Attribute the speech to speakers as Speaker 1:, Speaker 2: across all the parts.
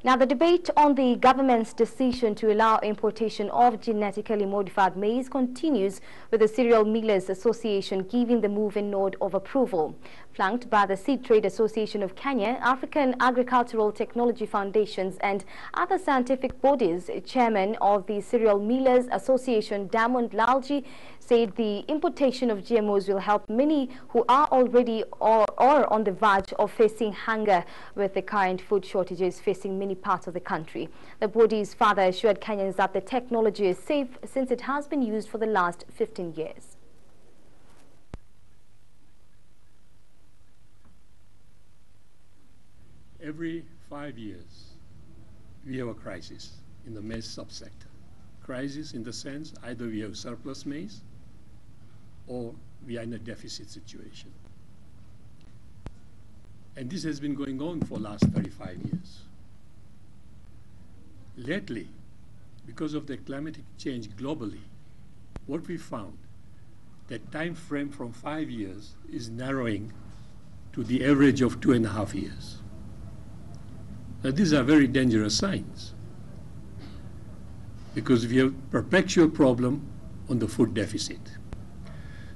Speaker 1: Now, the debate on the government's decision to allow importation of genetically modified maize continues, with the Cereal Millers Association giving the move a nod of approval. Flanked by the Seed Trade Association of Kenya, African Agricultural Technology Foundations and other scientific bodies, Chairman of the Cereal Millers Association, Diamond Lalji, said the importation of GMOs will help many who are already or on the verge of facing hunger with the current food shortages facing many parts of the country. The bodies further assured Kenyans that the technology is safe since it has been used for the last 15 years.
Speaker 2: Every 5 years, we have a crisis in the maize subsector. Crisis in the sense either we have surplus maize or we are in a deficit situation. And this has been going on for the last 35 years. Lately, because of the climatic change globally, what we found, that time frame from 5 years is narrowing to the average of 2.5 years. Now, these are very dangerous signs, because we have perpetual problem on the food deficit.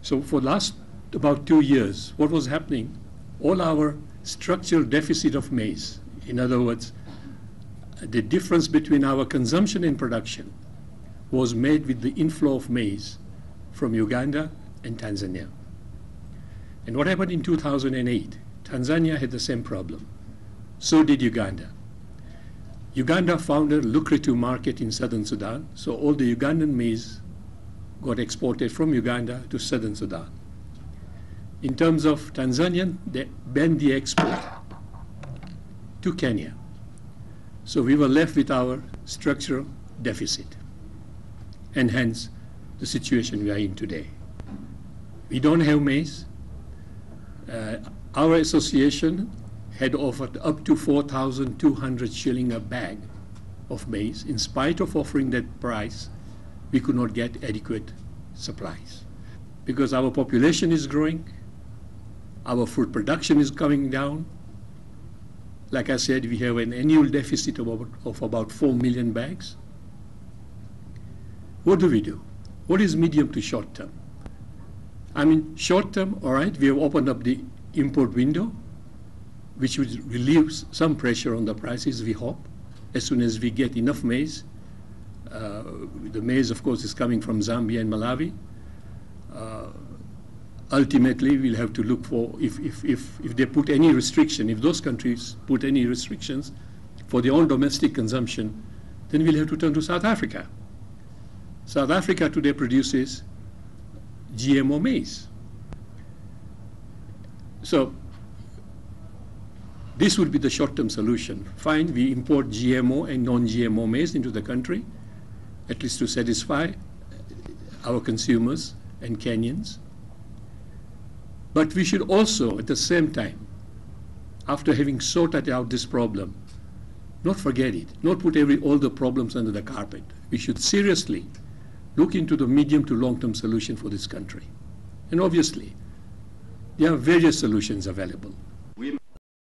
Speaker 2: So for the last about 2 years, what was happening, all our structural deficit of maize, in other words, the difference between our consumption and production, was made with the inflow of maize from Uganda and Tanzania. And what happened in 2008? Tanzania had the same problem. So did Uganda. Uganda found a lucrative market in southern Sudan, so all the Ugandan maize got exported from Uganda to southern Sudan. In terms of Tanzania, they banned the export to Kenya. So we were left with our structural deficit, and hence the situation we are in today. We don't have maize. Our association had offered up to 4,200 shilling a bag of maize. In spite of offering that price, we could not get adequate supplies. Because our population is growing, our food production is coming down. Like I said, we have an annual deficit of about 4 million bags. What do we do? What is medium to short term? I mean, short term, all right, we have opened up the import window, which would relieve some pressure on the prices, we hope, as soon as we get enough maize. The maize, of course, is coming from Zambia and Malawi. Ultimately, we'll have to look for, if they put any restriction, if those countries put any restrictions for their own domestic consumption, then we'll have to turn to South Africa. South Africa today produces GMO maize. So this would be the short-term solution. Fine, we import GMO and non-GMO maize into the country, at least to satisfy our consumers and Kenyans. But we should also, at the same time, after having sorted out this problem, not forget it, not put all the problems under the carpet. We should seriously look into the medium to long-term solution for this country. And obviously, there are various solutions available.